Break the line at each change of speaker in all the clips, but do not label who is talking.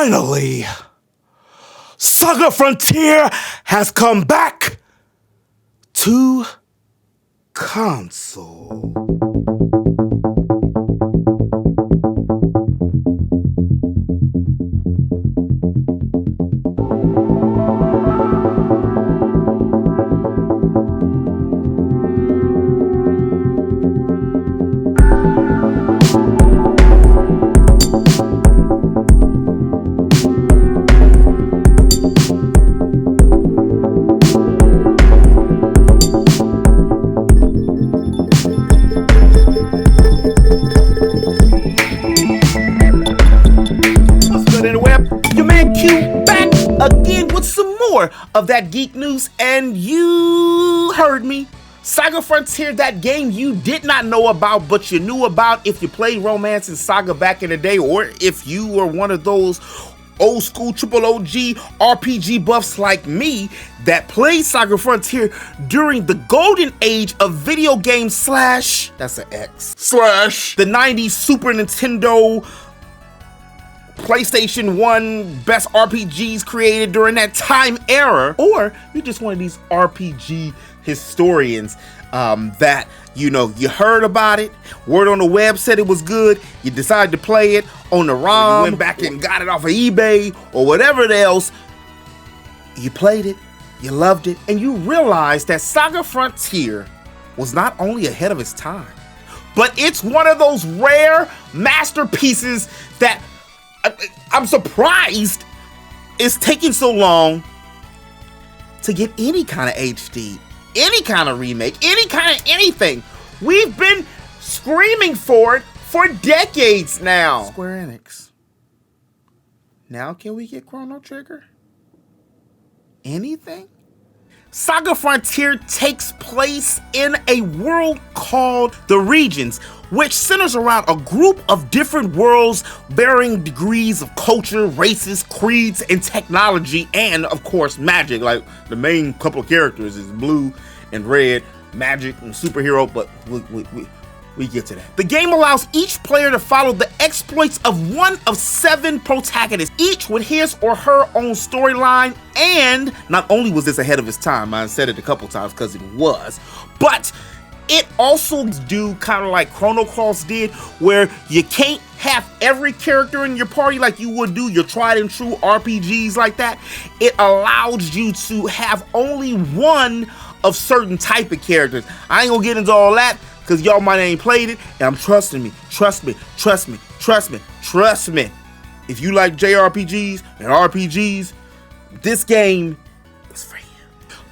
Finally, Saga Frontier has come back to console. Again with some more of that geek news, and you heard me. Saga Frontier, that game you did not know about, but you knew about if you played Romance and Saga back in the day, or if you were one of those old school triple OG RPG buffs like me that played Saga Frontier during the golden age of video games slash, that's an X, slash the 90s Super Nintendo PlayStation 1 best RPGs created during that time era, or you're just one of these RPG historians that, you know, you heard about it, word on the web said it was good, you decided to play it on the ROM, you went back and got it off of eBay or whatever else, you played it, you loved it, and you realized that Saga Frontier was not only ahead of its time, but it's one of those rare masterpieces that I'm surprised it's taking so long to get any kind of HD, any kind of remake, any kind of anything. We've been screaming for it for decades now. Square Enix. Now can we get Chrono Trigger? Anything? Saga Frontier takes place in a world called The Regions, which centers around a group of different worlds, varying degrees of culture, races, creeds, and technology, and of course magic. Like the main couple of characters is Blue and Red, magic and superhero, but we get to that. The game allows each player to follow the exploits of one of 7 protagonists, each with his or her own storyline. And not only was this ahead of its time, I said it a couple times because it was, but it also do kind of like Chrono Cross did, where you can't have every character in your party like you would do your tried and true RPGs like that. It allows you to have only one of certain type of characters. I ain't gonna get into all that because y'all might ain't played it, and I'm trust me. If you like JRPGs and RPGs, this game is for you.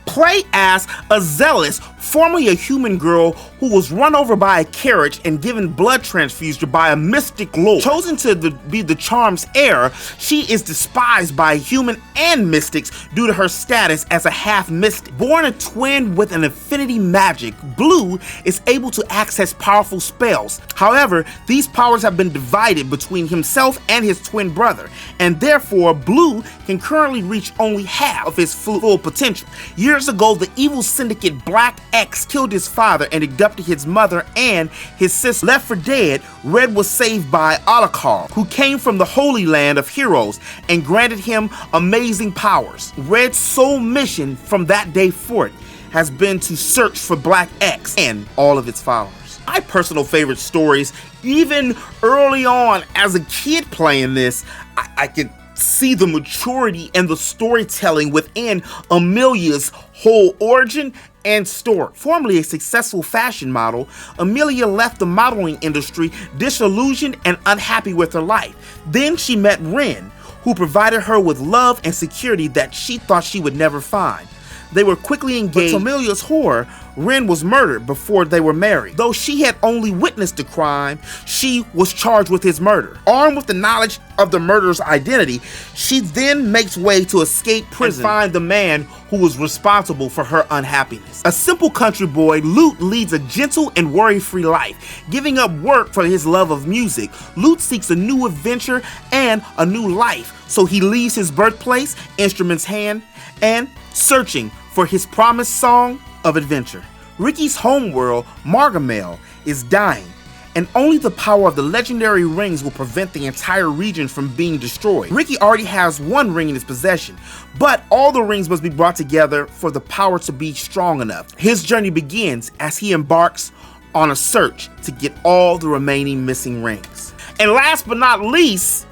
Play as a zealous, formerly a human girl who was run over by a carriage and given blood transfusion by a mystic lord. Chosen to be the charm's heir, she is despised by human and mystics due to her status as a half-mystic. Born a twin with an affinity magic, Blue is able to access powerful spells. However, these powers have been divided between himself and his twin brother, and therefore Blue can currently reach only half of his full potential. Years ago, the evil syndicate Black X killed his father and abducted his mother and his sister. Left for dead, Red was saved by Alucard, who came from the Holy Land of Heroes and granted him amazing powers. Red's sole mission from that day forth has been to search for Black X and all of its followers. My personal favorite stories, even early on as a kid playing this, I could see the maturity and the storytelling within Amelia's whole origin and story. Formerly a successful fashion model, Amelia left the modeling industry disillusioned and unhappy with her life. Then she met Ren, who provided her with love and security that she thought she would never find. They were quickly engaged. But to Amelia's horror, Ren was murdered before they were married. Though she had only witnessed the crime, she was charged with his murder. Armed with the knowledge of the murderer's identity, she then makes way to escape prison and find the man who was responsible for her unhappiness. A simple country boy, Lute leads a gentle and worry-free life. Giving up work for his love of music, Lute seeks a new adventure and a new life. So he leaves his birthplace, instruments hand, and searching for his promised song of adventure. Ricky's homeworld, Margamel, is dying, and only the power of the legendary rings will prevent the entire region from being destroyed. Ricky already has one ring in his possession, but all the rings must be brought together for the power to be strong enough. His journey begins as he embarks on a search to get all the remaining missing rings. And last but not least,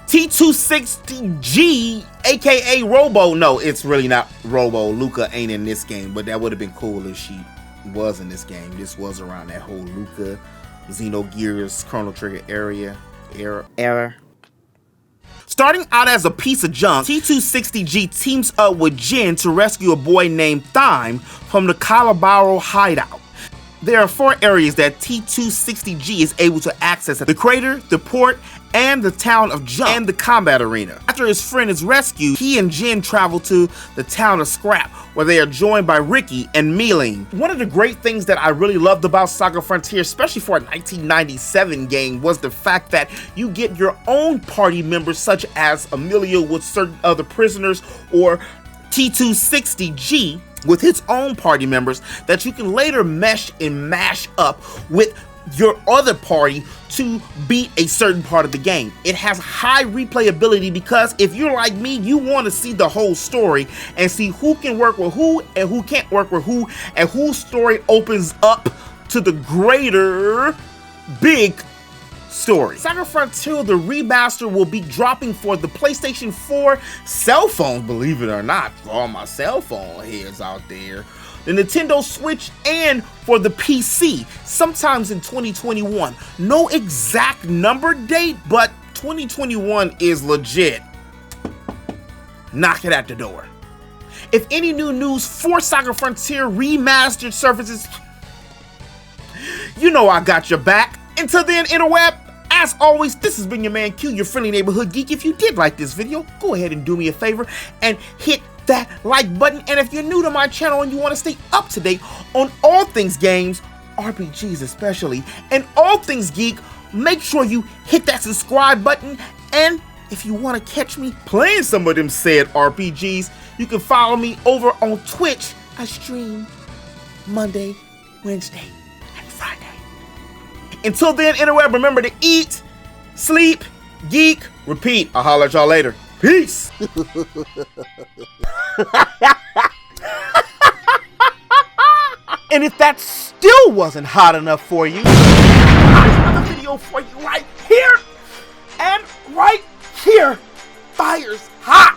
T260G, aka Robo. No, it's really not Robo. Luca ain't in this game, but that would have been cool if she was in this game. This was around that whole Luca, Xenogears, Chrono Trigger era. Starting out as a piece of junk, T260G teams up with Jin to rescue a boy named Thyme from the Calabaro hideout. There are 4 areas that T260G is able to access: the crater, the port, and the town of Jump, and the combat arena. After his friend is rescued, he and Jin travel to the town of Scrap, where they are joined by Ricky and Mealing. One of the great things that I really loved about Saga Frontier, especially for a 1997 game, was the fact that you get your own party members, such as Amelia with certain other prisoners, or T260G with his own party members that you can later mesh and mash up with your other party to beat a certain part of the game. It has high replayability because if you're like me, you want to see the whole story and see who can work with who and who can't work with who, and whose story opens up to the greater big story. Saga Frontier, the remaster, will be dropping for the PlayStation 4 cell phones, believe it or not, for all my cell phone heads out there, the Nintendo Switch, and for the PC, sometimes in 2021. No exact number date, but 2021 is legit. Knock it at the door. If any new news for Saga Frontier remastered surfaces, you know I got your back. Until then, interweb, as always, this has been your man Q, your friendly neighborhood geek. If you did like this video, go ahead and do me a favor and hit that like button. And if you're new to my channel and you want to stay up to date on all things games, RPGs especially, and all things geek, make sure you hit that subscribe button. And if you want to catch me playing some of them said RPGs, you can follow me over on Twitch. I stream Monday, Wednesday, and Friday. Until then, interweb, remember to eat, sleep, geek, repeat. I'll holler at y'all later. Peace. And if that still wasn't hot enough for you, there's another video for you right here and right here. Fire's hot.